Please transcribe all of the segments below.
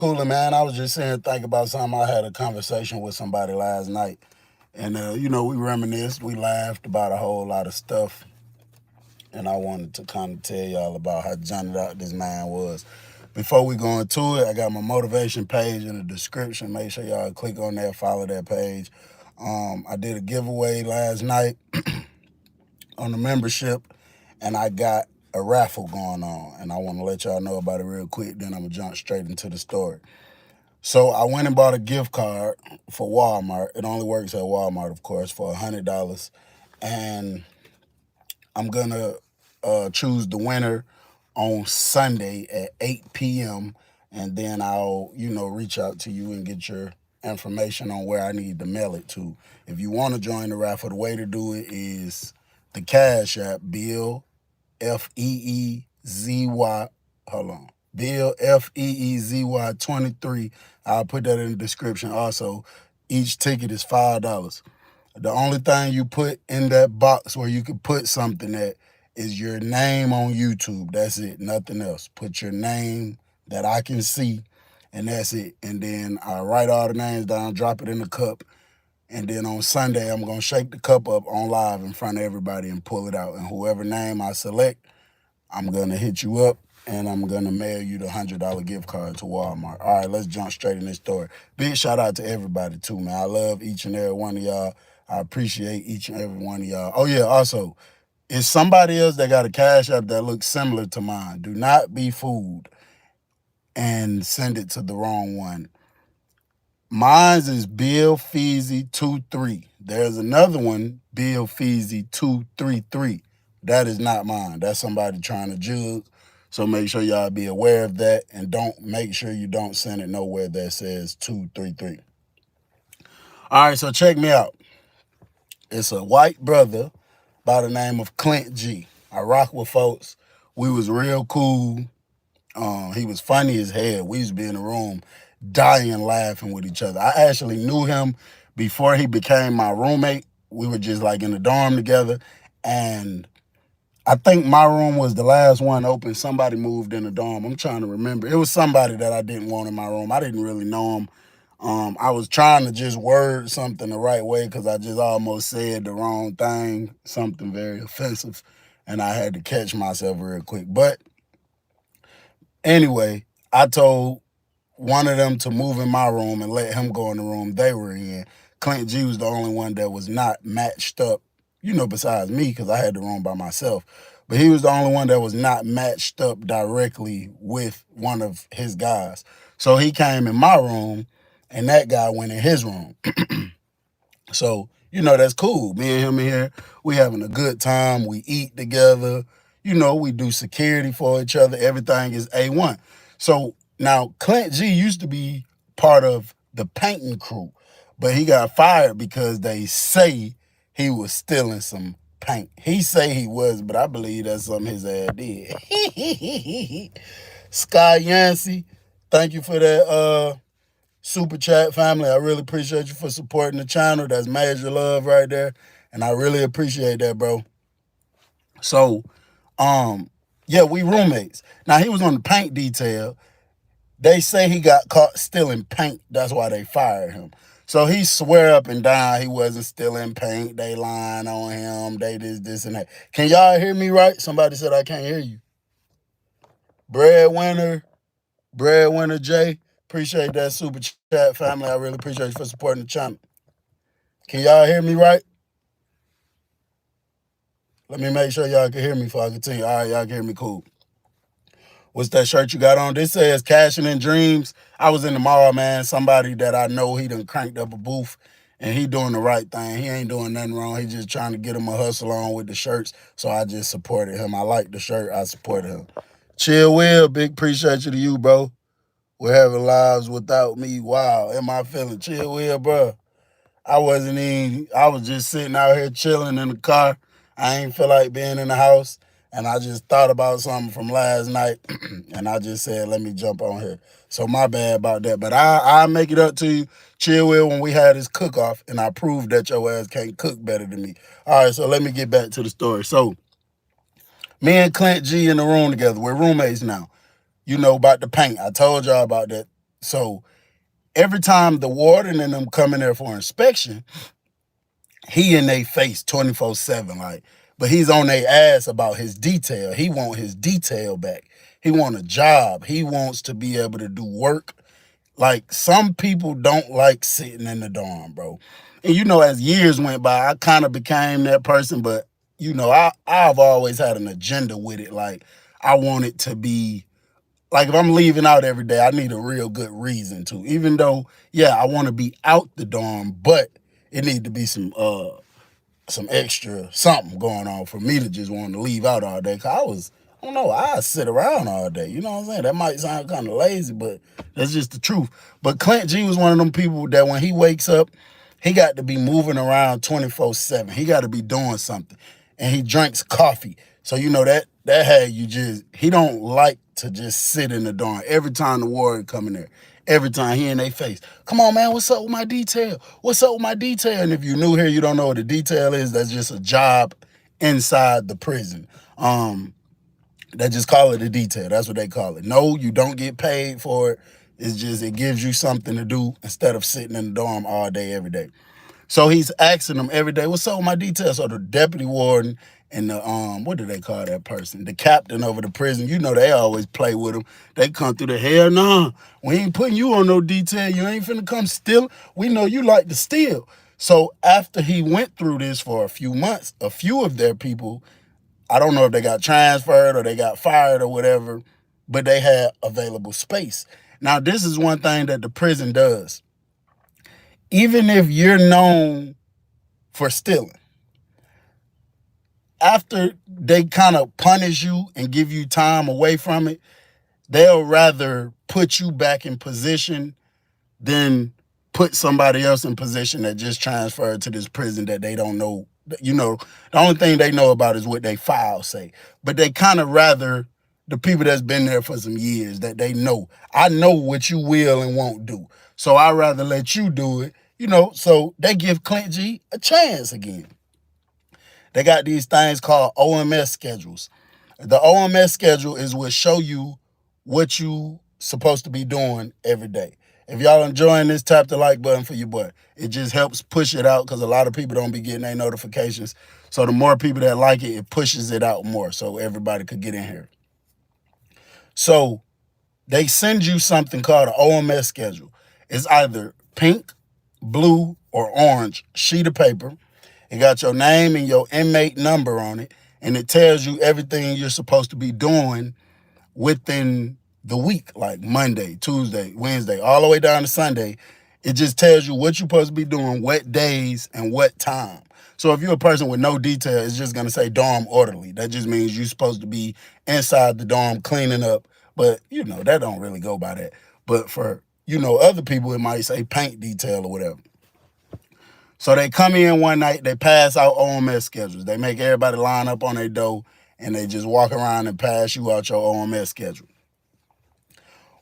Cooler, man. I was just saying, think about something. I had a conversation with somebody last night, and we reminisced, we laughed about a whole lot of stuff, and I wanted to kind of tell y'all about how junted out this man was. Before we go into it, I got my motivation page in the description. Make sure y'all click on that, follow that page. I did a giveaway last night on the membership, and I got a raffle going on, and I want to let y'all know about it real quick. Then I'm gonna jump straight into the story. So I went and bought a gift card for Walmart. It only works at Walmart, of course, for $100, and I'm gonna choose the winner on Sunday at 8 p.m. And then I'll, reach out to you and get your information on where I need to mail it to. If you want to join the raffle, the way to do it is the Cash App, Bill Feezy. Hold on. Bill Feezy 23. I'll put that in the description. Also, each ticket is $5. The only thing you put in that box where you can put something at is your name on YouTube. That's it. Nothing else. Put your name that I can see, and that's it. And then I write all the names down, drop it in the cup, and then on Sunday I'm gonna shake the cup up on live in front of everybody and pull it out. And whoever name I select, I'm gonna hit you up and I'm gonna mail you the $100 gift card to Walmart. All right, let's jump straight in this story. Big shout out to everybody too, man. I love each and every one of y'all. I appreciate each and every one of y'all. Oh yeah, also, it's somebody else that got a cash app that looks similar to mine. Do not be fooled and send it to the wrong one. Mine's is Bill Feezy 23. There's another one, Bill Feezy 233. That is not mine. That's somebody trying to jug. So make sure y'all be aware of that, and don't make sure you don't send it nowhere that says 233. All right, so check me out. It's a white brother by the name of Clint G. I rock with folks. We was real cool. He was funny as hell. We used to be in the room dying laughing with each other. I actually knew him before he became my roommate. We were just like in the dorm together. And I think my room was the last one open. Somebody moved in the dorm. I'm trying to remember. It was somebody that I didn't want in my room. I didn't really know him. I was trying to just word something the right way because I just almost said the wrong thing, something very offensive, and I had to catch myself real quick. But anyway, I told one of them to move in my room and let him go in the room they were in. Clint G was the only one that was not matched up, besides me, because I had the room by myself. But he was the only one that was not matched up directly with one of his guys. So he came in my room, and that guy went in his room. So, that's cool. Me and him in here, we having a good time. We eat together. We do security for each other. Everything is A1. So now Clint G used to be part of the painting crew, but he got fired because they say he was stealing some paint. He say he was, but I believe that's something his ass did. Sky Yancey, thank you for that super chat, family. I really appreciate you for supporting the channel. That's major love right there. And I really appreciate that, bro. So, yeah, we roommates. Now he was on the paint detail. They say he got caught stealing paint. That's why they fired him. So he swear up and down he wasn't stealing paint. They lying on him. They this, and that. Can y'all hear me right? Somebody said I can't hear you. Breadwinner, Breadwinner J. Appreciate that super chat, family. I really appreciate you for supporting the channel. Can y'all hear me right? Let me make sure y'all can hear me before I continue. All right, y'all can hear me cool. What's that shirt you got on? This says Cashing in Dreams. I was in the mall, man. Somebody that I know, he done cranked up a booth, and he doing the right thing. He ain't doing nothing wrong. He just trying to get him a hustle on with the shirts. So I just supported him. I like the shirt. I supported him. Chill Will, big appreciate you to you, bro. We're having lives without me. Wow, am I feeling chill Will, bro? I was just sitting out here chilling in the car. I ain't feel like being in the house. And I just thought about something from last night. And I just said, let me jump on here. So my bad about that. But I'll make it up to you, Chill Will, when we had this cook-off. And I proved that your ass can't cook better than me. All right, so let me get back to the story. So me and Clint G in the room together. We're roommates now. You know about the paint. I told y'all about that. So every time the warden and them come in there for inspection, he in they face 24/7, like, but he's on their ass about his detail. He want his detail back. He want a job. He wants to be able to do work. Like, some people don't like sitting in the dorm, bro. And as years went by, I kind of became that person, but I've always had an agenda with it. Like, I want it to be like, if I'm leaving out every day, I need a real good reason to. Even though, yeah, I want to be out the dorm, but it need to be some extra something going on for me to just want to leave out all day. Cause I don't know, I sit around all day. You know what I'm saying? That might sound kind of lazy, but that's just the truth. But Clint G was one of them people that when he wakes up, he got to be moving around 24/7. He got to be doing something. And he drinks coffee. So that had you just, he don't like to just sit in the dorm. Every time the warden come in there, every time he in their face, come on, man, what's up with my detail? What's up with my detail? And if you're new here, you don't know what the detail is. That's just a job inside the prison. They just call it a detail. That's what they call it. No, you don't get paid for it. It's just, it gives you something to do instead of sitting in the dorm all day, every day. So he's asking them every day, what's up with my details? So the deputy warden and the what do they call that person? The captain over the prison, they always play with him. They come through the hell, nah, we ain't putting you on no detail. You ain't finna come steal. We know you like to steal. So after he went through this for a few months, a few of their people, I don't know if they got transferred or they got fired or whatever, but they had available space. Now, this is one thing that the prison does. Even if you're known for stealing, after they kind of punish you and give you time away from it, they'll rather put you back in position than put somebody else in position that just transferred to this prison that they don't know. The only thing they know about is what they files say. But they kind of rather the people that's been there for some years, that they know. I know what you will and won't do. So I'd rather let you do it. So they give Clint G a chance again. They got these things called OMS schedules. The OMS schedule is what show you what you supposed to be doing every day. If y'all enjoying this, tap the like button for your boy. It just helps push it out because a lot of people don't be getting their notifications. So the more people that like it, it pushes it out more so everybody could get in here. So they send you something called an OMS schedule. It's either pink, blue, or orange sheet of paper. It got your name and your inmate number on it, and it tells you everything you're supposed to be doing within the week, like Monday, Tuesday, Wednesday, all the way down to Sunday. It just tells you what you're supposed to be doing, what days and what time. So if you're a person with no detail, it's just going to say dorm orderly. That just means you're supposed to be inside the dorm cleaning up. But, that don't really go by that. But for, other people, it might say paint detail or whatever. So they come in one night, they pass out OMS schedules. They make everybody line up on their door, and they just walk around and pass you out your OMS schedule.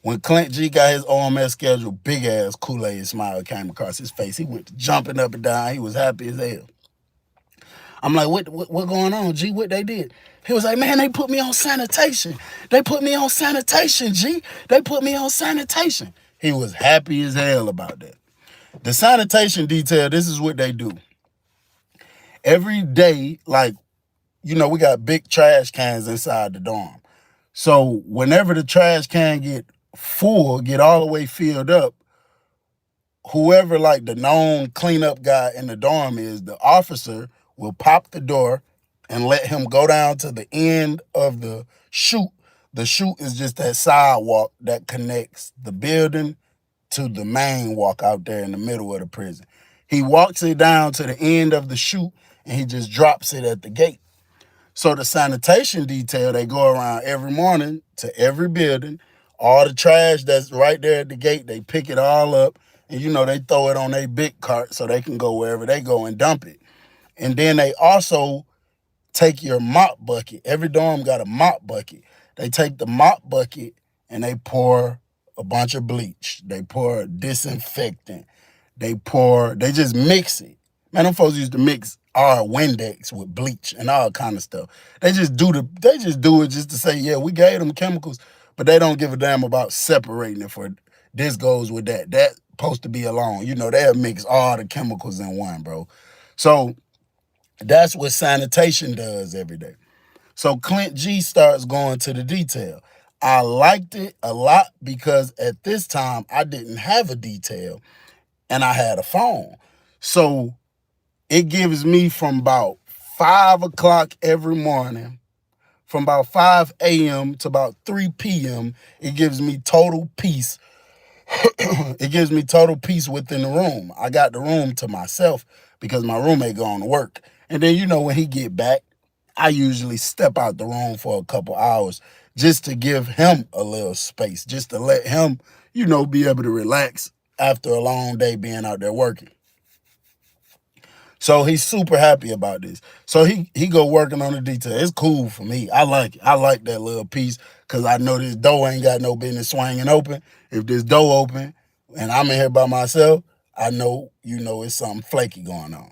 When Clint G got his OMS schedule, big ass Kool-Aid smile came across his face. He went jumping up and down. He was happy as hell. I'm like, what going on, G? What they did? He was like, man, they put me on sanitation. They put me on sanitation, G. They put me on sanitation. He was happy as hell about that. The sanitation detail, this is what they do. Every day, like, we got big trash cans inside the dorm. So whenever the trash can get full, get all the way filled up, whoever like the known cleanup guy in the dorm is, the officer will pop the door and let him go down to the end of the chute. The chute is just that sidewalk that connects the building to the main walk out there in the middle of the prison. He walks it down to the end of the chute and he just drops it at the gate. So the sanitation detail, they go around every morning to every building. All the trash that's right there at the gate, they pick it all up. And, they throw it on their big cart so they can go wherever they go and dump it. And then they also take your mop bucket. Every dorm got a mop bucket. They take the mop bucket and they pour a bunch of bleach. They pour disinfectant. They just mix it. Man, them folks used to mix our Windex with bleach and all kind of stuff. They just do it just to say, yeah, we gave them chemicals, but they don't give a damn about separating it for This goes with that. That's supposed to be alone. You know, they'll mix all the chemicals in one, bro. So that's what sanitation does every day. So Clint G starts going to the detail. I liked it a lot because at this time I didn't have a detail and I had a phone. So it gives me from about 5 o'clock every morning, from about 5 a.m. to about 3 p.m., it gives me total peace. It gives me total peace within the room. I got the room to myself because my roommate going to work. And then, you know, when he get back, I usually step out the room for a couple hours just to give him a little space, just to let him, you know, be able to relax after a long day being out there working. So he's super happy about this. So he go working on the detail. It's cool for me. I like it. I like that little piece because I know this door ain't got no business swinging open. If this door open and I'm in here by myself, I know, you know, it's something flaky going on.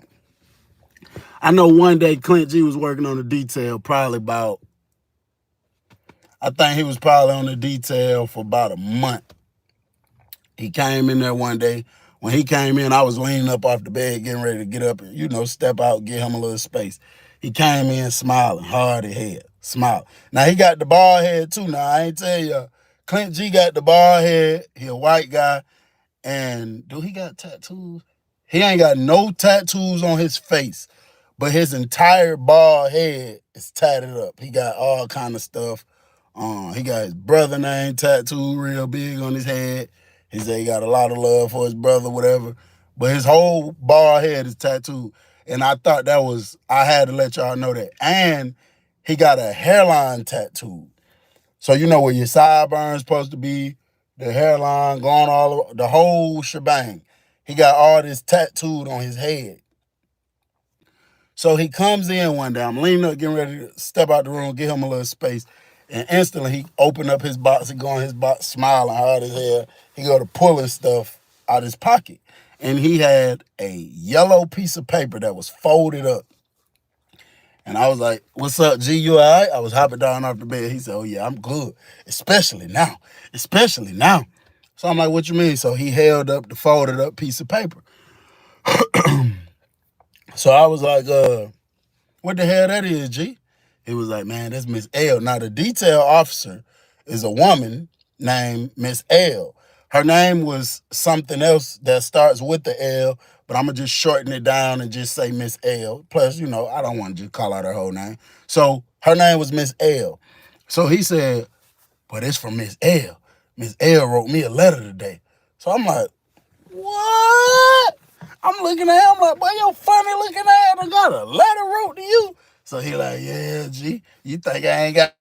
I know one day Clint G was working on the detail probably about, I think he was probably on the detail for about a month. He came in there one day. When he came in, I was leaning up off the bed, getting ready to get up and, you know, step out, give him a little space. He came in smiling, hard at head, smiling. Now, he got the bald head, too. Now, I ain't tell you, Clint G got the bald head. He a white guy. And do he got tattoos? He ain't got no tattoos on his face, but his entire bald head is tatted up. He got all kind of stuff. He got his brother name tattooed real big on his head. He said he got a lot of love for his brother, whatever. But his whole bald head is tattooed. And I thought that was, I had to let y'all know that. And he got a hairline tattoo. So you know where your sideburns supposed to be, the hairline going all over, the whole shebang. He got all this tattooed on his head. So he comes in one day. I'm leaning up, getting ready to step out the room, give him a little space. And instantly he opened up his box. He go in his box, smiling hard as hell. He go to pulling stuff out his pocket. And he had a yellow piece of paper that was folded up. And I was like, what's up, G? You all right? I was hopping down off the bed. He said, oh, yeah, I'm good. Especially now. Especially now. So I'm like, what you mean? So he held up the folded up piece of paper. So I was like, what the hell that is, G? He was like, man, that's Miss L. Now, the detail officer is a woman named Miss L. Her name was something else that starts with the L, but I'm going to just shorten it down and just say Miss L. Plus, you know, I don't want to just call out her whole name. So her name was Miss L. So he said, but it's from Miss L. Miss L wrote me a letter today. So I'm like, what? I'm looking at him like, boy, your funny looking ass I got a letter wrote to you. So he like, yeah, G, you think I ain't got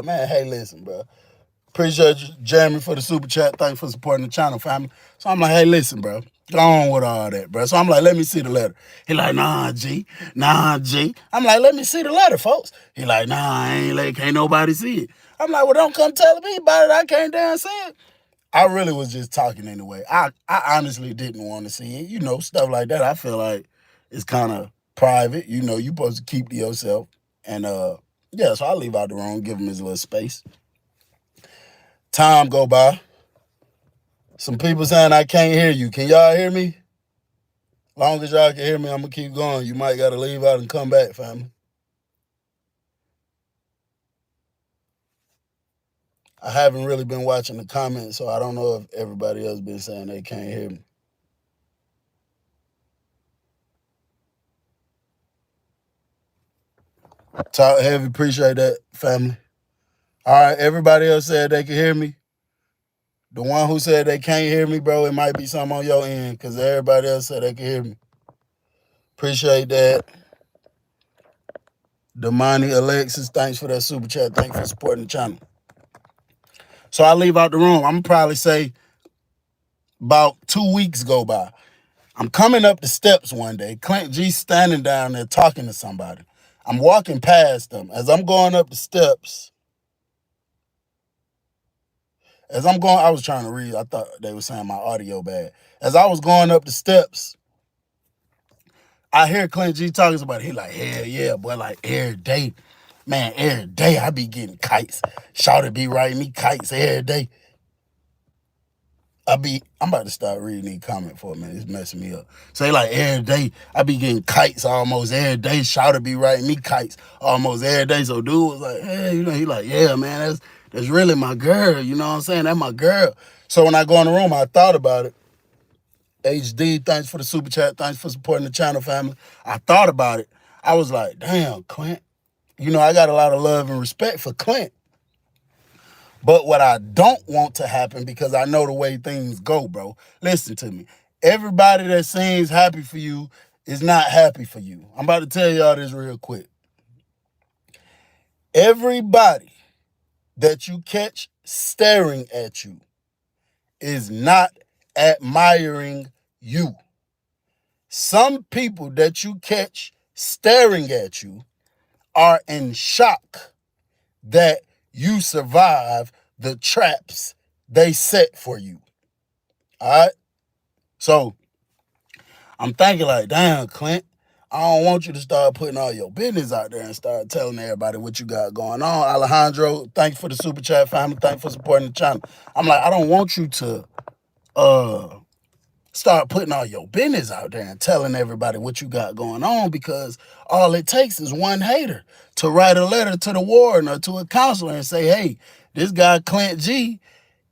man, hey, listen, bro. Appreciate you, Jeremy, for the super chat. Thanks for supporting the channel, family. So I'm like, hey, listen, bro. Go on with all that, bro. So I'm like, let me see the letter. He like, nah, G. Nah, G. I'm like, let me see the letter, folks. He like, nah, I ain't like, can't nobody see it. I'm like, well, don't come telling me about it. I can't damn see it. I really was just talking anyway. I honestly didn't want to see it. You know, stuff like that. I feel like it's kind of private. You know, you supposed to keep to yourself. And yeah, so I leave out the room, give him his little space. Time go by. Some people saying I can't hear you. Can y'all hear me? Long as y'all can hear me, I'm gonna keep going. You might gotta leave out and come back, family. I haven't really been watching the comments, so I don't know if everybody else been saying they can't hear me. Talk heavy, appreciate that, family. All right, everybody else said they can hear me. The one who said they can't hear me, bro, it might be something on your end, because everybody else said they can hear me. Appreciate that. Damani Alexis, thanks for that super chat. Thanks for supporting the channel. So I leave out the room. I'm gonna probably say about 2 weeks go by. I'm coming up the steps one day. Clint G standing down there talking to somebody. I'm walking past them. As I'm going up the steps, as I'm going, I was trying to read. I thought they were saying my audio bad. As I was going up the steps, I hear Clint G talking about it. He like, hell yeah, boy, like every day. Man, every day I be getting kites. Shawty be writing me kites every day. I'm about to start reading these comments for a minute. It's messing me up. Say like every day, I be getting kites almost every day. Shawty be writing me kites almost every day. So dude was like, hey, he like, yeah, man, that's really my girl. You know what I'm saying? That's my girl. So when I go in the room, I thought about it. HD, thanks for the super chat. Thanks for supporting the channel, family. I thought about it. I was like, damn, Clint. I got a lot of love and respect for Clint. But what I don't want to happen, because I know the way things go, bro. Listen to me. Everybody that seems happy for you is not happy for you. I'm about to tell y'all this real quick. Everybody that you catch staring at you is not admiring you. Some people that you catch staring at you are in shock that you survive the traps they set for you. All right? So I'm thinking like, damn, Clint, I don't want you to start putting all your business out there and start telling everybody what you got going on. Alejandro, thanks for the super chat, family. Thanks for supporting the channel. I'm like, I don't want you to start putting all your business out there and telling everybody what you got going on, because all it takes is one hater to write a letter to the warden or to a counselor and say, hey, this guy Clint G,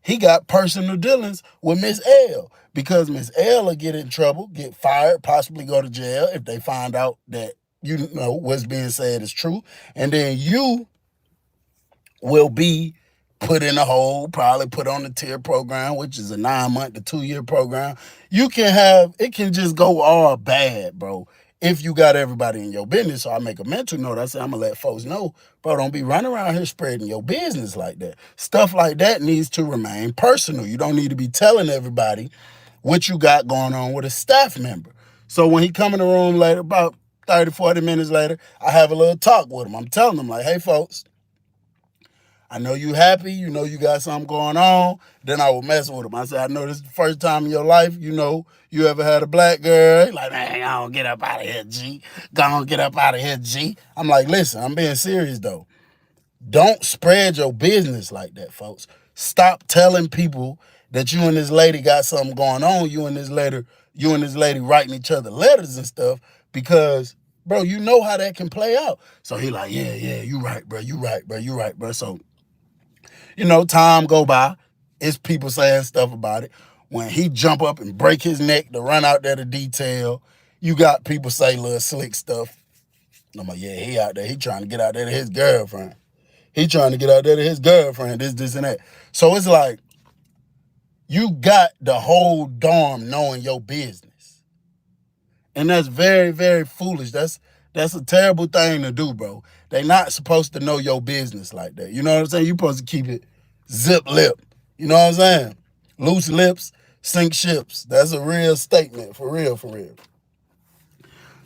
he got personal dealings with Miss L, because Miss L will get in trouble, get fired, possibly go to jail if they find out that what's being said is true. And then you will be put in a hole, probably put on the tier program, which is a 9-month to 2-year program. It can just go all bad, bro, if you got everybody in your business. So I make a mental note. I say, I'm going to let folks know, bro, don't be running around here spreading your business like that. Stuff like that needs to remain personal. You don't need to be telling everybody what you got going on with a staff member. So when he come in the room later, about 30, 40 minutes later, I have a little talk with him. I'm telling him like, hey, folks, I know you happy. You got something going on. Then I would mess with him. I said, I know this is the first time in your life, you ever had a black girl. He like, man, I don't get up out of here, G. Gonna get up out of here, G. I'm like, listen, I'm being serious, though. Don't spread your business like that, folks. Stop telling people that you and this lady got something going on. You and this lady writing each other letters and stuff, because, bro, you know how that can play out. So he like, yeah, you right, bro. You right, bro. So, time go by. It's people saying stuff about it. When he jump up and break his neck to run out there to detail, you got people say little slick stuff. I'm like, yeah, he out there. He trying to get out there to his girlfriend. This, and that. So it's like, you got the whole dorm knowing your business. And that's very, very foolish. That's a terrible thing to do, bro. They not supposed to know your business like that. You know what I'm saying? You supposed to keep it zip lip. You know what I'm saying? Loose lips sink ships. That's a real statement, for real, for real.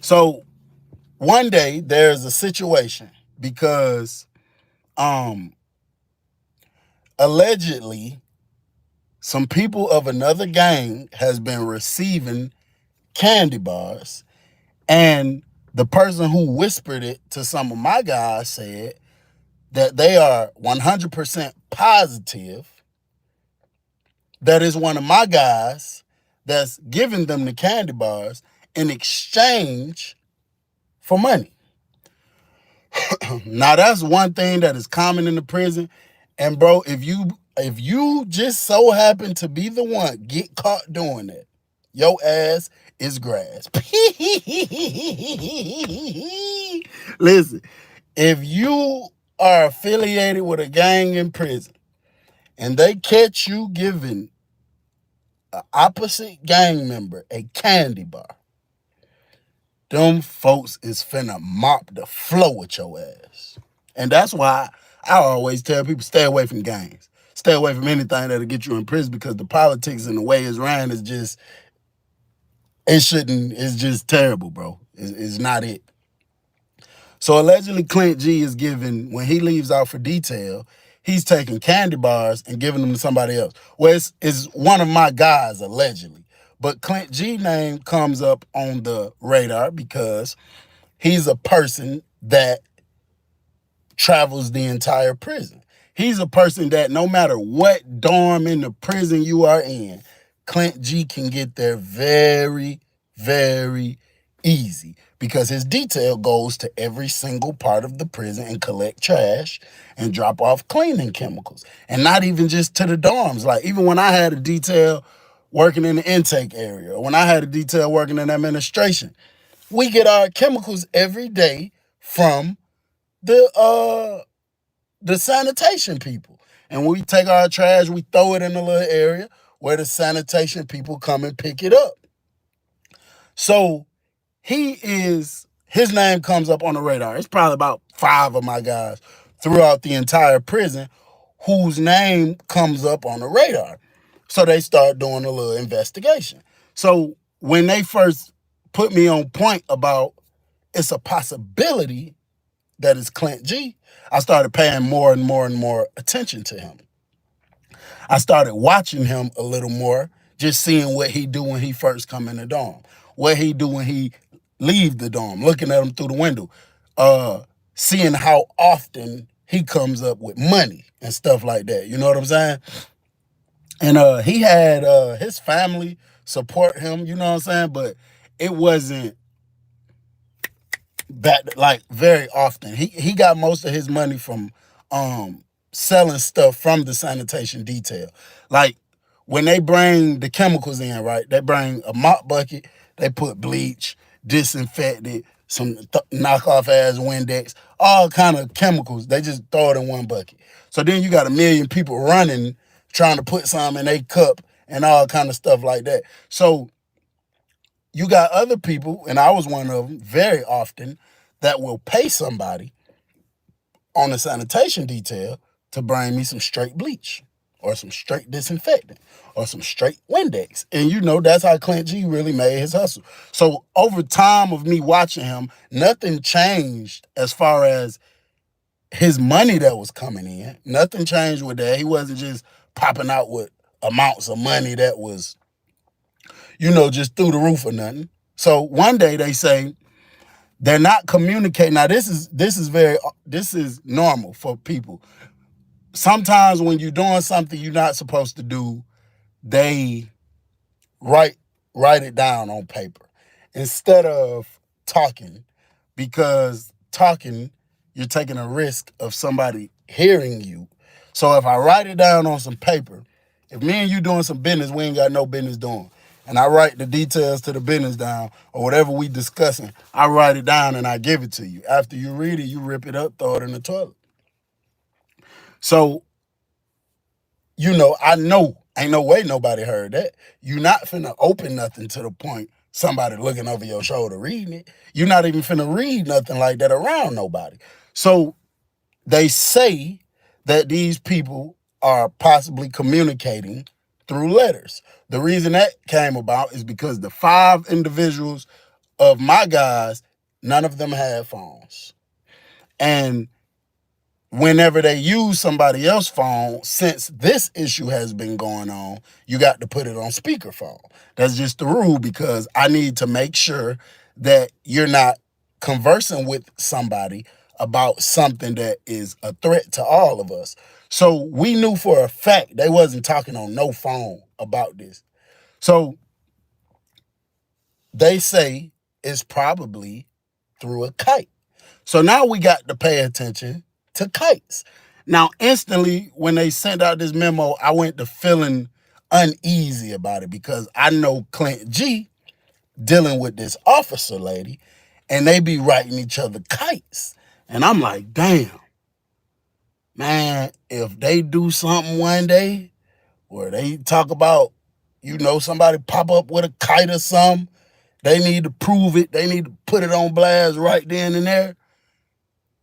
So one day there's a situation because allegedly some people of another gang has been receiving candy bars, and the person who whispered it to some of my guys said that they are 100% positive that is one of my guys that's giving them the candy bars in exchange for money. Now, that's one thing that is common in the prison. And bro, if you just so happen to be the one get caught doing that, your ass is grass. Listen, if you are affiliated with a gang in prison and they catch you giving an opposite gang member a candy bar, them folks is finna mop the floor with your ass. And that's why I always tell people, stay away from gangs. Stay away from anything that'll get you in prison, because the politics and the way it's ran is just, it's just terrible, bro. It's not it. So allegedly Clint G is giving, when he leaves out for detail, he's taking candy bars and giving them to somebody else. Well, it's one of my guys, allegedly. But Clint G name comes up on the radar because he's a person that travels the entire prison. He's a person that no matter what dorm in the prison you are in, Clint G can get there very, very easy because his detail goes to every single part of the prison and collect trash and drop off cleaning chemicals. And not even just to the dorms. Like even when I had a detail working in the intake area, when I had a detail working in administration, we get our chemicals every day from the sanitation people. And when we take our trash, we throw it in a little area where the sanitation people come and pick it up. So his name comes up on the radar. It's probably about 5 of my guys throughout the entire prison whose name comes up on the radar. So they start doing a little investigation. So when they first put me on point about it's a possibility that is Clint G, I started paying more and more and more attention to him. I started watching him a little more, just seeing what he do when he first come in the dorm, what he do when he leave the dorm, looking at him through the window, seeing how often he comes up with money and stuff like that. You know what I'm saying? And he had his family support him, you know what I'm saying? But it wasn't that like very often. He got most of his money from selling stuff from the sanitation detail. Like when they bring the chemicals in, right? They bring a mop bucket, they put bleach, disinfectant, some knockoff ass Windex, all kind of chemicals. They just throw it in one bucket. So then you got a million people running trying to put some in a cup and all kind of stuff like that. So you got other people, and I was one of them, very often, that will pay somebody on the sanitation detail to bring me some straight bleach or some straight disinfectant or some straight Windex. And you know, that's how Clint G really made his hustle. So over time of me watching him, nothing changed as far as his money that was coming in. Nothing changed with that. He wasn't just popping out with amounts of money that was, you know, just through the roof or nothing. So one day they say they're not communicating. Now this is normal for people. Sometimes when you're doing something you're not supposed to do, they write it down on paper instead of talking, because talking, you're taking a risk of somebody hearing you. So if I write it down on some paper, if me and you doing some business we ain't got no business doing, and I write the details to the business down or whatever we discussing, I write it down and I give it to you. After you read it, you rip it up, throw it in the toilet. So, you know, I know ain't no way nobody heard that. You not finna open nothing to the point somebody looking over your shoulder reading it. You're not even finna read nothing like that around nobody. So they say that these people are possibly communicating through letters. The reason that came about is because the 5 individuals of my guys, none of them had phones. And whenever they use somebody else's phone, since this issue has been going on, you got to put it on speakerphone. That's just the rule, because I need to make sure that you're not conversing with somebody about something that is a threat to all of us. So we knew for a fact they wasn't talking on no phone about this. So they say it's probably through a kite. So now we got to pay attention to kites. Now, instantly, when they sent out this memo, I went to feeling uneasy about it because I know Clint G dealing with this officer lady, and they be writing each other kites. And I'm like, damn, man, if they do something one day where they talk about, you know, somebody pop up with a kite or something, they need to prove it. They need to put it on blast right then and there.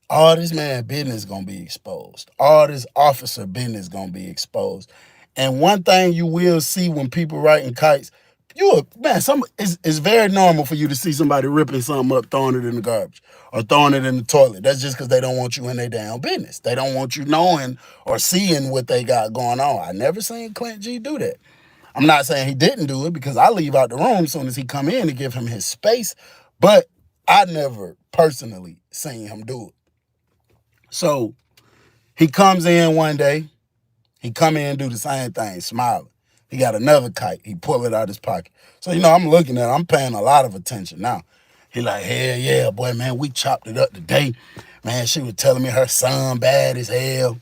All this man business gonna be exposed. All this officer business gonna be exposed. And one thing you will see when people writing kites, it's very normal for you to see somebody ripping something up, throwing it in the garbage, or throwing it in the toilet. That's just because they don't want you in their damn business. They don't want you knowing or seeing what they got going on. I never seen Clint G do that. I'm not saying he didn't do it because I leave out the room as soon as he come in to give him his space, but I never personally seen him do it. So he comes in one day, he come in and do the same thing, smiling. He got another kite. He pull it out his pocket. So, I'm looking at it. I'm paying a lot of attention now. He like, hell yeah, boy, man, we chopped it up today. Man, she was telling me her son bad as hell.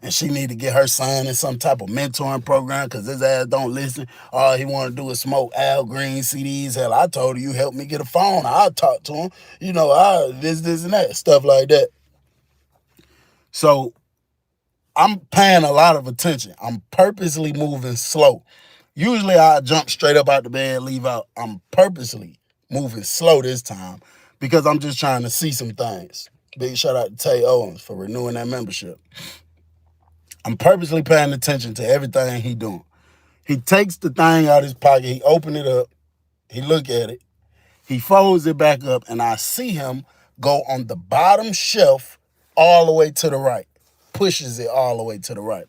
And she need to get her son in some type of mentoring program because his ass don't listen. All he want to do is smoke Al Green CDs. Hell, I told her, you help me get a phone. I'll talk to him. This, and that, stuff like that. So I'm paying a lot of attention. I'm purposely moving slow. Usually I jump straight up out the bed, leave out. I'm purposely moving slow this time because I'm just trying to see some things. Big shout out to Tay Owens for renewing that membership. I'm purposely paying attention to everything he doing. He takes the thing out of his pocket, he open it up, he look at it, he folds it back up, and I see him go on the bottom shelf all the way to the right, pushes it all the way to the right.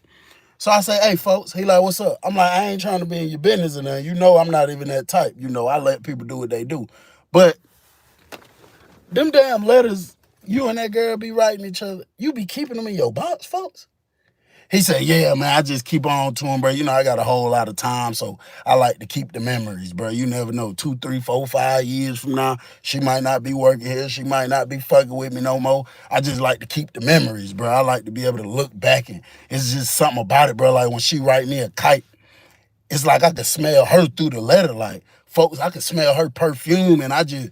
So I say, hey, folks, he like, what's up? I'm like, I ain't trying to be in your business or nothing. I'm not even that type. I let people do what they do. But them damn letters you and that girl be writing each other, you be keeping them in your box, folks? He said, yeah, man, I just keep on to him, bro. I got a whole lot of time, so I like to keep the memories, bro. You never know. 2, 3, 4, 5 years from now, she might not be working here. She might not be fucking with me no more. I just like to keep the memories, bro. I like to be able to look back, and it's just something about it, bro. Like when she write me a kite, it's like I could smell her through the letter. Like, folks, I could smell her perfume, and I can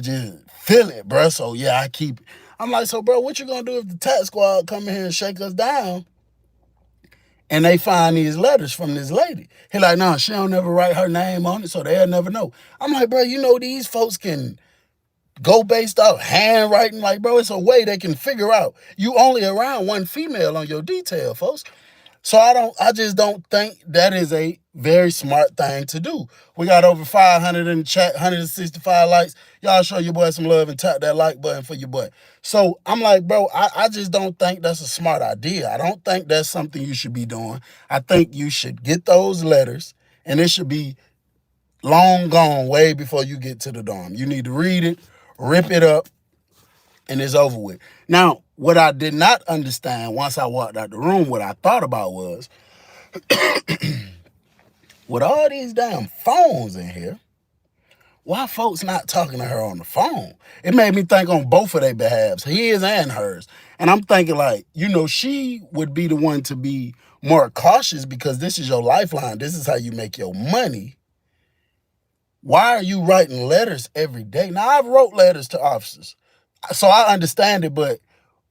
just feel it, bro. So, yeah, I keep it. I'm like, so, bro, what you gonna do if the tax squad come in here and shake us down? And they find these letters from this lady. He like, nah, she don't never write her name on it, so they'll never know. I'm like, bro, these folks can go based off handwriting. Like, bro, it's a way they can figure out. You only around one female on your detail, folks. So I just don't think that is a very smart thing to do. We got over 500 in the chat, 165 likes. Y'all show your boy some love and tap that like button for your boy. So I'm like, bro, I just don't think that's a smart idea. I don't think that's something you should be doing. I think you should get those letters, and it should be long gone way before you get to the dorm. You need to read it, rip it up, and it's over with. Now, what I did not understand once I walked out the room, what I thought about was, with all these damn phones in here, why folks not talking to her on the phone? It made me think on both of their behalves, his and hers. And I'm thinking like, she would be the one to be more cautious because this is your lifeline. This is how you make your money. Why are you writing letters every day? Now, I've wrote letters to officers, so I understand it, but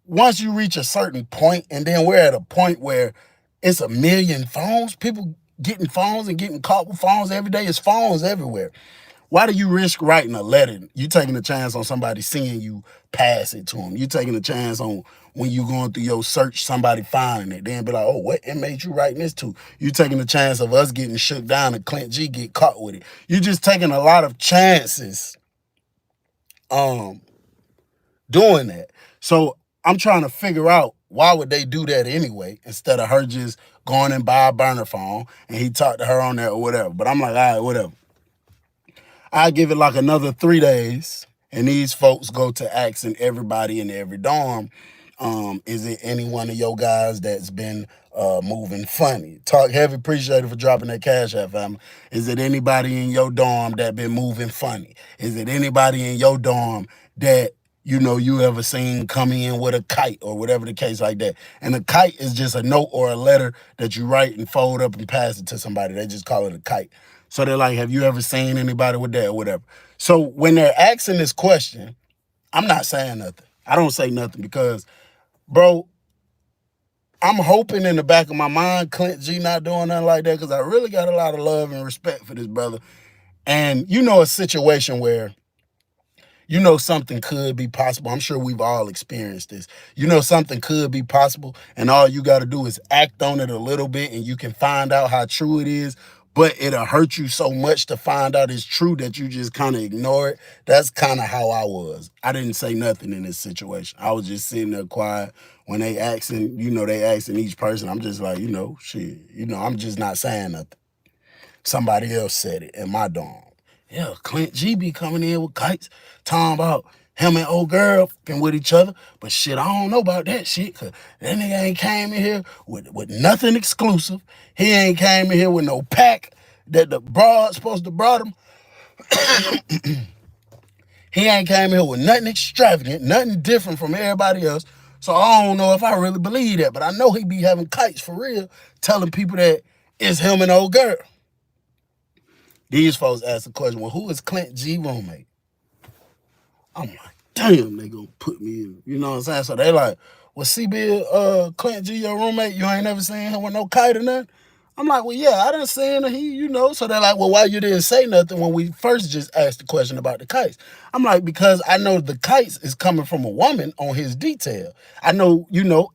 once you reach a certain point, and then we're at a point where it's a million phones, people getting phones and getting caught with phones every day. It's phones everywhere. Why do you risk writing a letter? You taking a chance on somebody seeing you pass it to them. You taking a chance on when you going through your search, somebody finding it. Then be like, oh, what inmate you writing this to? You taking a chance of us getting shook down and Clint G get caught with it. You just taking a lot of chances doing that. So I'm trying to figure out why would they do that anyway, instead of her just going and buy a burner phone and he talked to her on there or whatever. But I'm like, all right, whatever. I give it like another 3 days, and these folks go to asking everybody in every dorm, is it any one of your guys that's been moving funny? Talk Heavy, appreciate it for dropping that cash out, family. Is it anybody in your dorm that been moving funny? Is it anybody in your dorm that you ever seen come in with a kite or whatever the case like that? And a kite is just a note or a letter that you write and fold up and pass it to somebody. They just call it a kite. So they're like, have you ever seen anybody with that or whatever? So when they're asking this question, I'm not saying nothing. I don't say nothing because, bro, I'm hoping in the back of my mind Clint G not doing nothing like that because I really got a lot of love and respect for this brother. And a situation where something could be possible. I'm sure we've all experienced this. Something could be possible, and all you got to do is act on it a little bit, and you can find out how true it is. but it'll hurt you so much to find out it's true that you just kind of ignore it. That's kind of how I was. I didn't say nothing in this situation. I was just sitting there quiet. When they asking, they asking each person, I'm just like, shit, I'm just not saying nothing. Somebody else said it in my dorm. Yeah, Clint G be coming in with kites, talking about him and old girl fucking with each other. But shit, I don't know about that shit, cause that nigga ain't came in here with nothing exclusive. He ain't came in here with no pack that the broad supposed to brought him. He ain't came in here with nothing extravagant, nothing different from everybody else. So I don't know if I really believe that, but I know he be having kites for real, telling people that it's him and old girl. These folks ask the question, well, who is Clint G roommate? I'm like, damn, they gonna put me in. You know what I'm saying? So they like, well, CB, Clint G, your roommate, you ain't never seen him with no kite or nothing? I'm like, well, yeah, I done seen him, So they're like, well, why you didn't say nothing when we first just asked the question about the kites? I'm like, because I know the kites is coming from a woman on his detail. I know,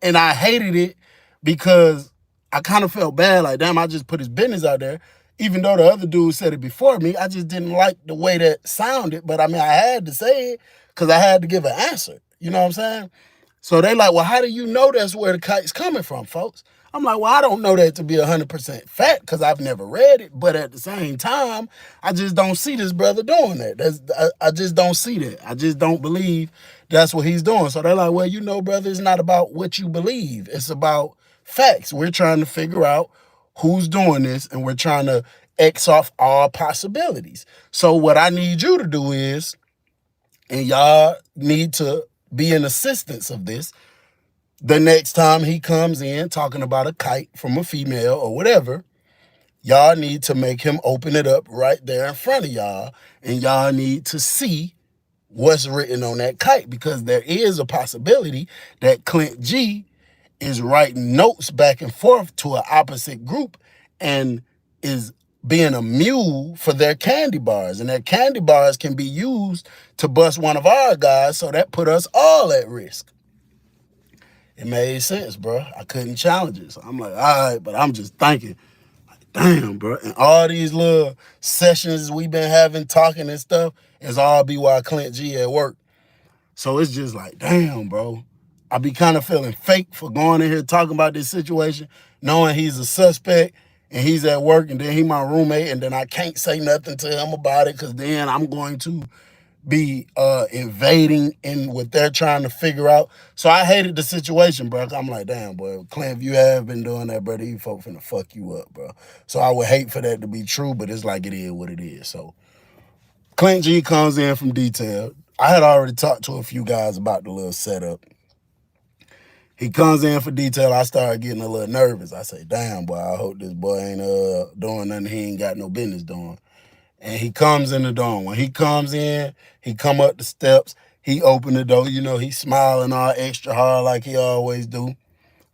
and I hated it because I kind of felt bad, like, damn, I just put his business out there. Even though the other dude said it before me, I just didn't like the way that sounded. But I mean, I had to say it because I had to give an answer. You know what I'm saying? So they like, well, how do you know that's where the kite's coming from, folks? I'm like, well, I don't know that to be 100% fact because I've never read it. But at the same time, I just don't see this brother doing that. I just don't see that. I just don't believe that's what he's doing. So they're like, well, brother, it's not about what you believe. It's about facts. We're trying to figure out who's doing this, and we're trying to X off all possibilities. So what I need you to do is, and y'all need to be in assistance of this, the next time he comes in talking about a kite from a female or whatever, y'all need to make him open it up right there in front of y'all, and y'all need to see what's written on that kite, because there is a possibility that Clint G is writing notes back and forth to an opposite group and is being a mule for their candy bars. And their candy bars can be used to bust one of our guys, so that put us all at risk. It made sense, bro. I couldn't challenge it. So I'm like, all right, but I'm just thinking, like, damn, bro. And all these little sessions we've been having, talking and stuff, is all be while Clint G at work. So it's just like, damn, bro. I be kind of feeling fake for going in here talking about this situation, knowing he's a suspect and he's at work, and then he my roommate, and then I can't say nothing to him about it because then I'm going to be invading in what they're trying to figure out. So I hated the situation, bro. I'm like, damn, boy, Clint, if you have been doing that, bro, these folks finna fuck you up, bro. So I would hate for that to be true, but it's like it is what it is. So Clint G comes in from detail. I had already talked to a few guys about the little setup. He comes in for detail. I started getting a little nervous. I say, damn, boy, I hope this boy ain't doing nothing he ain't got no business doing. And he comes in the door. When he comes in, he come up the steps. He opened the door. He's smiling all extra hard like he always do.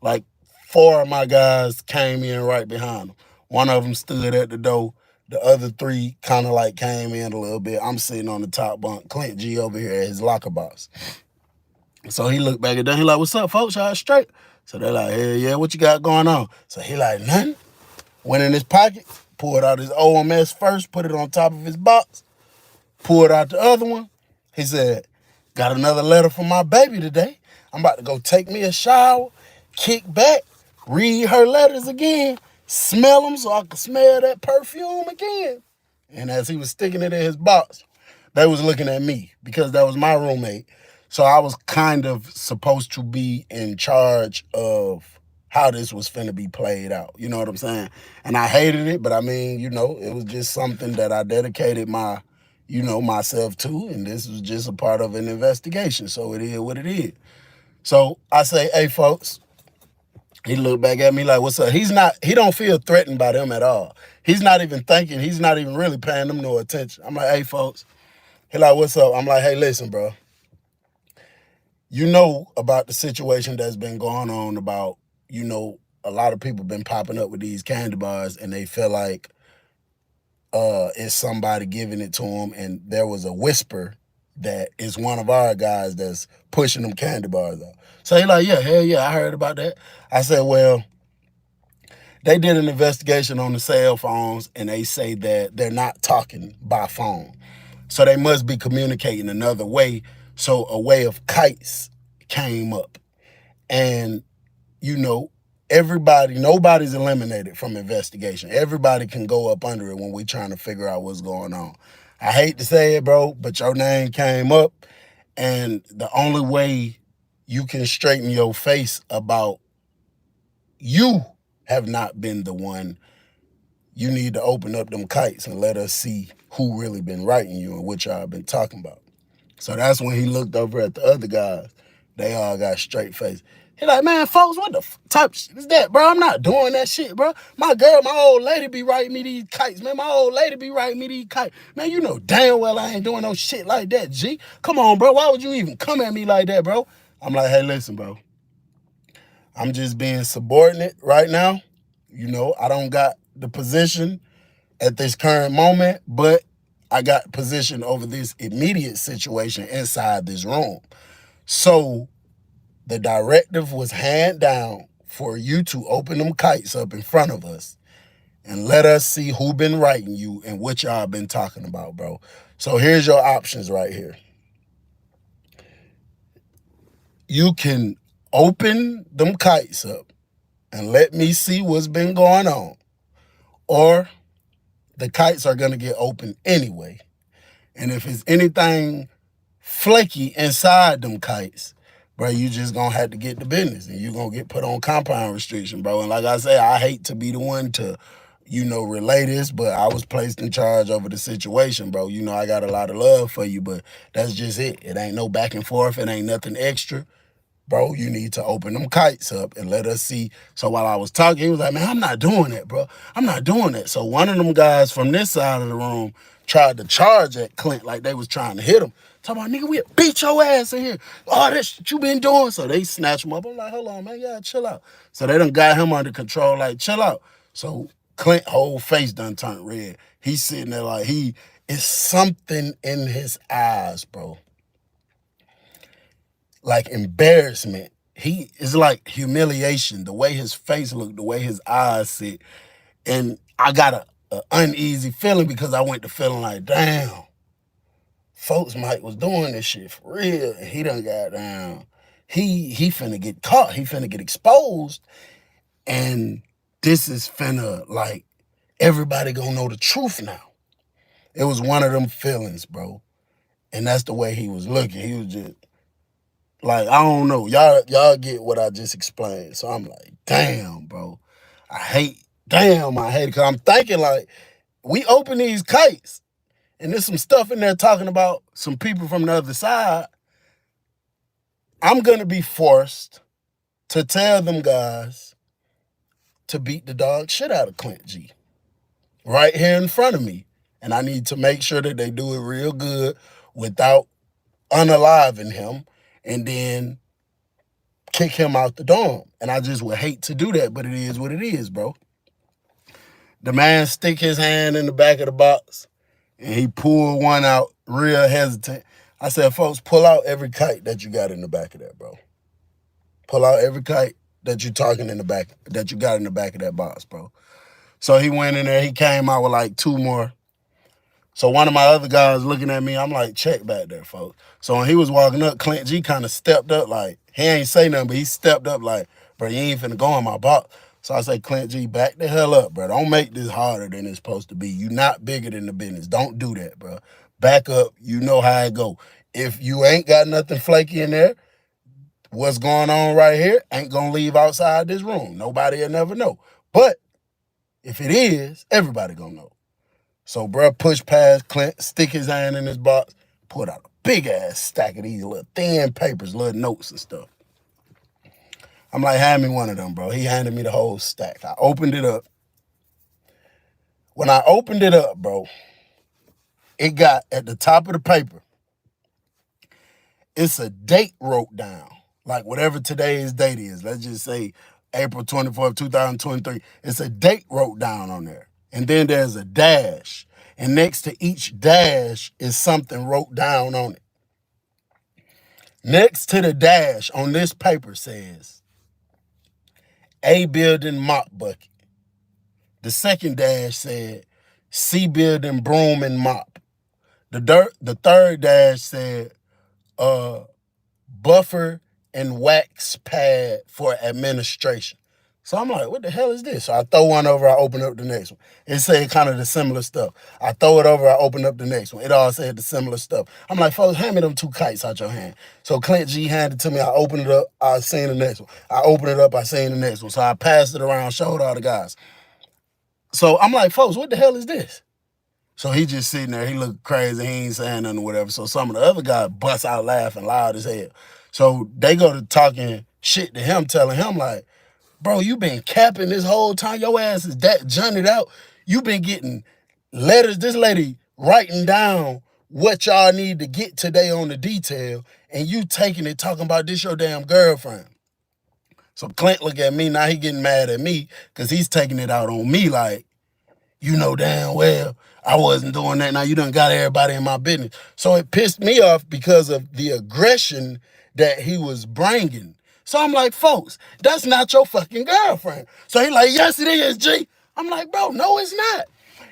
Like 4 of my guys came in right behind him. One of them stood at the door. The other 3 kind of like came in a little bit. I'm sitting on the top bunk. Clint G over here at his locker box. So he looked back at them. He like, what's up, folks? Y'all straight? So they're like, hell yeah, what you got going on? So he like, nothing. Went in his pocket, pulled out his OMS first, put it on top of his box, pulled out the other one. He said, got another letter from my baby today. I'm about to go take me a shower, kick back, read her letters again, smell them so I can smell that perfume again. And as he was sticking it in his box, they was looking at me because that was my roommate. So I was kind of supposed to be in charge of how this was finna be played out. You know what I'm saying? And I hated it, but I mean, it was just something that I dedicated myself to, and this was just a part of an investigation. So it is what it is. So I say, hey folks, he looked back at me like, what's up? He don't feel threatened by them at all. He's not even thinking, he's not even really paying them no attention. I'm like, hey folks. He like, what's up? I'm like, hey, listen, bro. You know about the situation that's been going on about, a lot of people been popping up with these candy bars, and they feel like it's somebody giving it to them, and there was a whisper that it's one of our guys that's pushing them candy bars out. So he like, yeah, hell yeah, I heard about that. I said, well, They did an investigation on the cell phones and they say that they're not talking by phone. So they must be communicating another way. So a way of kites came up. And, you know, nobody's eliminated from investigation. Everybody can go up under it when we're trying to figure out what's going on. I hate to say it, bro, but your name came up. And the only way you can straighten your face about you have not been the one, you need to open up them kites and let us see who really been writing you and what y'all been talking about. So that's when he looked over at the other guys. They all got straight face. He like, man, folks, what the type of shit is that, bro? I'm not doing that shit, bro. My old lady be writing me these kites, man. My old lady be writing me these kites. Man, you know damn well I ain't doing no shit like that, G. Come on, bro. Why would you even come at me like that, bro? I'm like, hey, listen, bro. I'm just being subordinate right now. You know, I don't got the position at this current moment, but I got position over this immediate situation inside this room. So the directive was hand down for you to open them kites up in front of us and let us see who been writing you and what y'all been talking about, bro. So here's your options right here. You can open them kites up and let me see what's been going on, or the kites are going to get open anyway. And if it's anything flaky inside them kites, bro, you just gonna have to get the business and you gonna get put on compound restriction, bro. And like I say, I hate to be the one to, relay this, but I was placed in charge over the situation, bro. You know, I got a lot of love for you, but that's just it. It ain't no back and forth. It ain't nothing extra. Bro, you need to open them kites up and let us see. So while I was talking, he was like, man, I'm not doing that, bro. I'm not doing that. So one of them guys from this side of the room tried to charge at Clint like they was trying to hit him. Talking about, nigga, we beat your ass in here. Oh, that's what you been doing. So they snatched him up. I'm like, hold on, man, y'all chill out. So they done got him under control, like, chill out. So Clint whole face done turned red. He's sitting there like it's something in his eyes, bro. Like embarrassment. He is like humiliation. The way his face looked, the way his eyes sit. And I got a uneasy feeling because I went to feeling like, damn, folks Mike was doing this shit for real. And he done got down. He finna get caught. He finna get exposed. And this is finna, like, everybody gonna know the truth now. It was one of them feelings, bro. And that's the way he was looking. He was just, like, I don't know. Y'all get what I just explained. So I'm like, damn, bro. I hate it. Because I'm thinking, like, we open these kites and there's some stuff in there talking about some people from the other side. I'm going to be forced to tell them guys to beat the dog shit out of Clint G. Right here in front of me. And I need to make sure that they do it real good without unaliving him. And then kick him out the dorm. And I just would hate to do that, but it is what it is, bro. The man stick his hand in the back of the box and he pulled one out real hesitant. I said, folks, pull out every kite that you got in the back of that, bro. Pull out every kite that you got in the back of that box, bro. So he went in there, he came out with like two more. So one of my other guys looking at me, I'm like, check back there, folks. So when he was walking up, Clint G kind of stepped up like, he ain't say nothing, but he stepped up like, bro, you ain't finna go in my box. So I say, Clint G, back the hell up, bro. Don't make this harder than it's supposed to be. You not bigger than the business. Don't do that, bro. Back up. You know how it go. If you ain't got nothing flaky in there, what's going on right here ain't gonna leave outside this room. Nobody will never know. But if it is, everybody gonna know. So, bro, push past Clint, stick his hand in his box, put out a big-ass stack of these little thin papers, little notes and stuff. I'm like, hand me one of them, bro. He handed me the whole stack. I opened it up. When I opened it up, bro, it got at the top of the paper, it's a date wrote down, like whatever today's date is. Let's just say April 24th, 2023. It's a date wrote down on there. And then there's a dash. And next to each dash is something wrote down on it. Next to the dash on this paper says, A building mop bucket. The second dash said, "See building, broom, and mop." The third dash said, uh, "Buffer and wax pad for administration." So I'm like, what the hell is this? So I throw one over, I open up the next one. It said kind of the similar stuff. I throw it over, I open up the next one. It all said the similar stuff. I'm like, folks, hand me them two kites out your hand. So Clint G handed it to me. I opened it up, I seen the next one. I opened it up, I seen the next one. So I passed it around, showed all the guys. So I'm like, folks, what the hell is this? So he just sitting there, he looked crazy, he ain't saying nothing or whatever. So some of the other guys bust out laughing loud as hell. So they go to talking shit to him, telling him like, bro, you been capping this whole time. Your ass is that junted out. You been getting letters. This lady writing down what y'all need to get today on the detail, and you taking it talking about this your damn girlfriend. So Clint look at me, now he getting mad at me because he's taking it out on me like, you know damn well I wasn't doing that. Now you done got everybody in my business. So it pissed me off because of the aggression that he was bringing. So I'm like, folks, that's not your fucking girlfriend. So he like, yes, it is, G. I'm like, bro, no, it's not.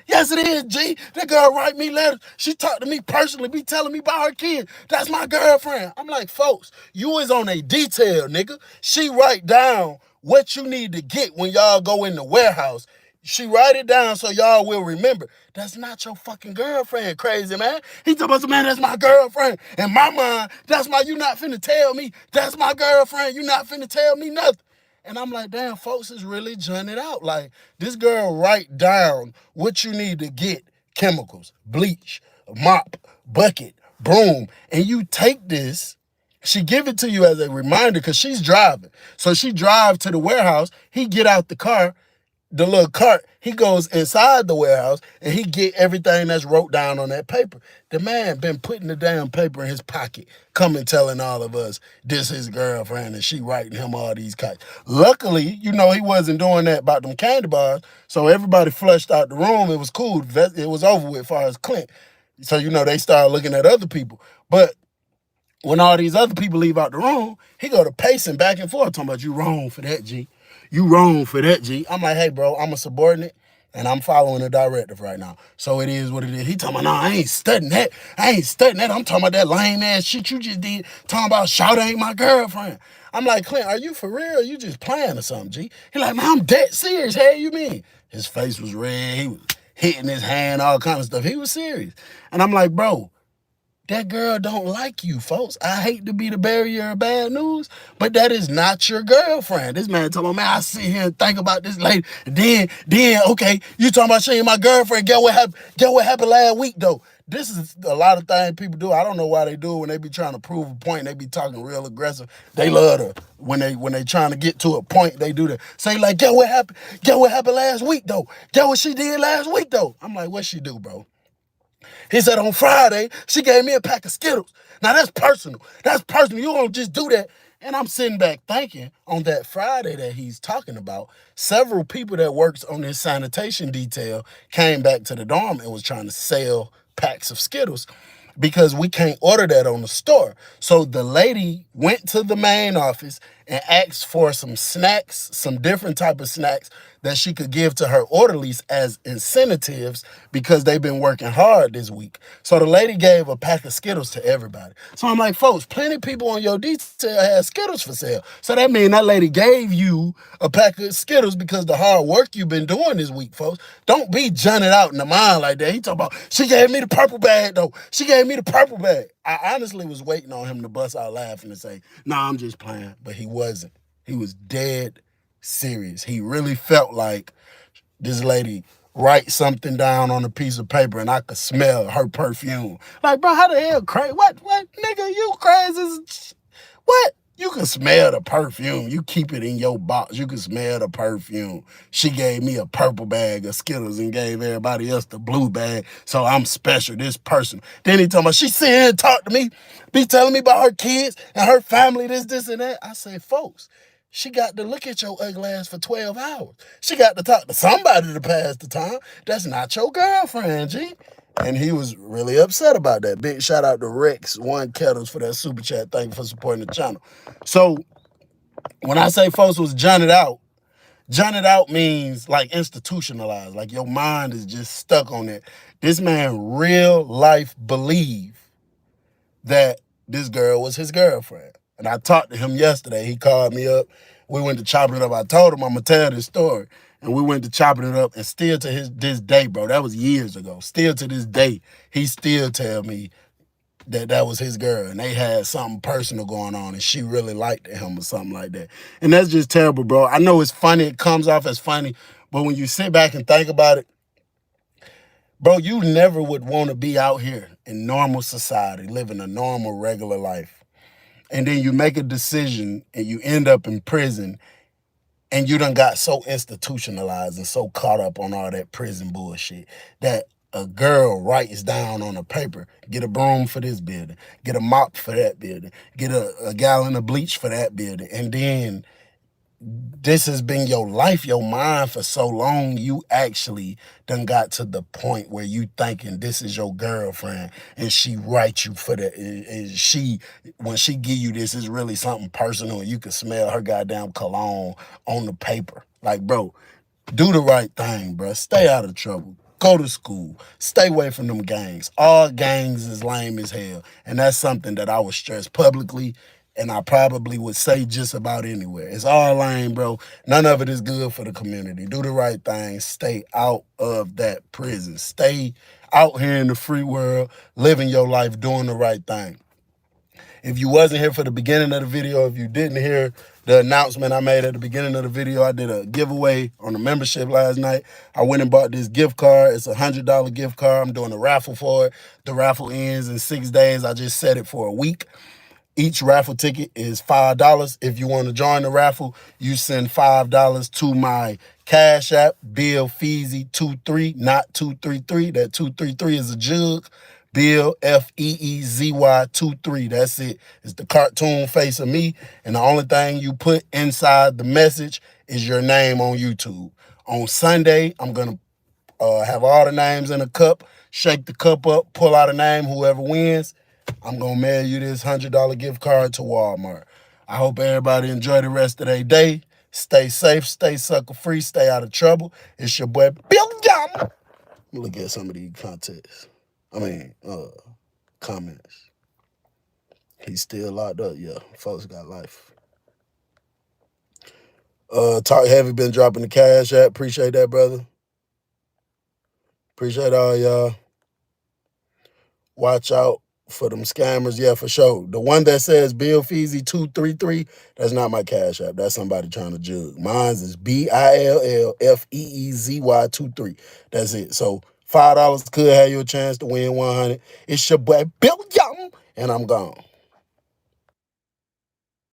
Yes, it is, G. That girl write me letters. She talk to me personally, be telling me about her kid. That's my girlfriend. I'm like, folks, you is on a detail, nigga. She write down what you need to get when y'all go in the warehouse. She write it down so y'all will remember. That's not your fucking girlfriend, crazy man. He talking about, man, that's my girlfriend. In my mind, that's my, you not finna tell me that's my girlfriend. You not finna tell me nothing. And I'm like, damn, folks is really junning out. Like, this girl write down what you need to get: chemicals, bleach, mop, bucket, broom. And you take this, she give it to you as a reminder because she's driving. So she drive to the warehouse, he get out the car, the little cart, he goes inside the warehouse and he get everything that's wrote down on that paper. The man been putting the damn paper in his pocket, coming telling all of us this his girlfriend and she writing him all these kites. Luckily, you know, he wasn't doing that about them candy bars, so everybody flushed out the room. It was cool. It was over with as far as Clint. So, you know, they started looking at other people. But when all these other people leave out the room, he go to pacing back and forth, talking about, you wrong for that, G. You wrong for that, G. I'm like, hey, bro, I'm a subordinate, and I'm following a directive right now. So it is what it is. He talking about, no, I ain't studying that. I ain't studying that. I'm talking about that lame ass shit you just did, talking about Shout ain't my girlfriend. I'm like, Clint, are you for real or you just playing or something, G? He like, man, I'm dead serious. Hey, you mean? His face was red. He was hitting his hand, all kind of stuff. He was serious. And I'm like, bro, that girl don't like you, folks. I hate to be the bearer of bad news, but that is not your girlfriend. This man talking about, man, I sit here and think about this lady. Then, okay, you talking about she ain't my girlfriend. Get what happened? Get what happened last week, though. This is a lot of things people do. I don't know why they do it when they be trying to prove a point. They be talking real aggressive. They love to when they trying to get to a point. They do that. Say like, get what happened? Get what happened last week, though. Get what she did last week, though. I'm like, what she do, bro? He said on Friday, she gave me a pack of Skittles. Now that's personal. That's personal. You don't just do that. And I'm sitting back thinking on that Friday that he's talking about, several people that works on this sanitation detail came back to the dorm and was trying to sell packs of Skittles because we can't order that on the store. So the lady went to the main office and asked for some snacks, some different type of snacks that she could give to her orderlies as incentives because they've been working hard this week. So the lady gave a pack of Skittles to everybody. So I'm like, folks, plenty of people on your detail have Skittles for sale. So that means that lady gave you a pack of Skittles because the hard work you've been doing this week, folks. Don't be junning out in the mind like that. He talking about, she gave me the purple bag, though. She gave me the purple bag. I honestly was waiting on him to bust out laughing and say, nah, I'm just playing. But he wasn't. He was dead serious. He really felt like this lady write something down on a piece of paper and I could smell her perfume. Like, bro, how the hell crazy? What, nigga, you crazy? What? You can smell the perfume. You keep it in your box. You can smell the perfume. She gave me a purple bag of Skittles and gave everybody else the blue bag. So I'm special, this person. Then he told me, she sit here and talk to me, be telling me about her kids and her family, this, and that. I say, folks, she got to look at your ugly ass for 12 hours. She got to talk to somebody to pass the time. That's not your girlfriend, G. And he was really upset about that. Big shout out to Rex One Kettles for that super chat. Thank you for supporting the channel. So when I say folks was junted out, Junted out means like institutionalized, like your mind is just stuck on it. This man real life believed that this girl was his girlfriend. And I talked to him yesterday. He called me up. We went to chopping it up. I told him I'm gonna tell this story. And we went to chopping it up. And still to this day, bro, that was years ago. Still to this day, he still tell me that was his girl. And they had something personal going on. And she really liked him or something like that. And that's just terrible, bro. I know it's funny. It comes off as funny. But when you sit back and think about it, bro, you never would want to be out here in normal society, living a normal, regular life. And then you make a decision and you end up in prison and you done got so institutionalized and so caught up on all that prison bullshit that a girl writes down on a paper, get a broom for this building, get a mop for that building, get a gallon of bleach for that building. And then this has been your life, your mind for so long, you actually done got to the point where you thinking this is your girlfriend and she writes you for that. And she, when she give you this, it's really something personal and you can smell her goddamn cologne on the paper. Like, bro, do the right thing, bro. Stay out of trouble. Go to school. Stay away from them gangs. All gangs is lame as hell. And that's something that I would stress publicly and I probably would say just about anywhere. It's all lame, bro. None of it is good for the community. Do the right thing. Stay out of that prison. Stay out here in the free world, living your life, doing the right thing. If you wasn't here for the beginning of the video, if you didn't hear the announcement I made at the beginning of the video, I did a giveaway on the membership last night. I went and bought this gift card. It's a $100 gift card. I'm doing a raffle for it. The raffle ends in 6 days. I just set it for a week. Each raffle ticket is $5. If you want to join the raffle, you send $5 to my Cash App, Bill Feezy23, not 233. That 233 is a jug. Bill Feezy23. That's it. It's the cartoon face of me. And the only thing you put inside the message is your name on YouTube. On Sunday, I'm going to have all the names in a cup, shake the cup up, pull out a name, whoever wins. I'm going to mail you this $100 gift card to Walmart. I hope everybody enjoy the rest of their day. Stay safe, stay sucker free, stay out of trouble. It's your boy, Bill Yum. Let me look at some of these comments. He's still locked up. Yeah, folks got life. Talk Heavy been dropping the cash app. Appreciate that, brother. Appreciate all y'all. Watch out for them scammers. Yeah, for sure. The one that says Bill Feezy 233, that's not my cash app. That's somebody trying to jug. Mine's is BILLFEEZY 23. That's it. So $5 could have you a chance to win 100. It's your boy Bill Young, and I'm gone.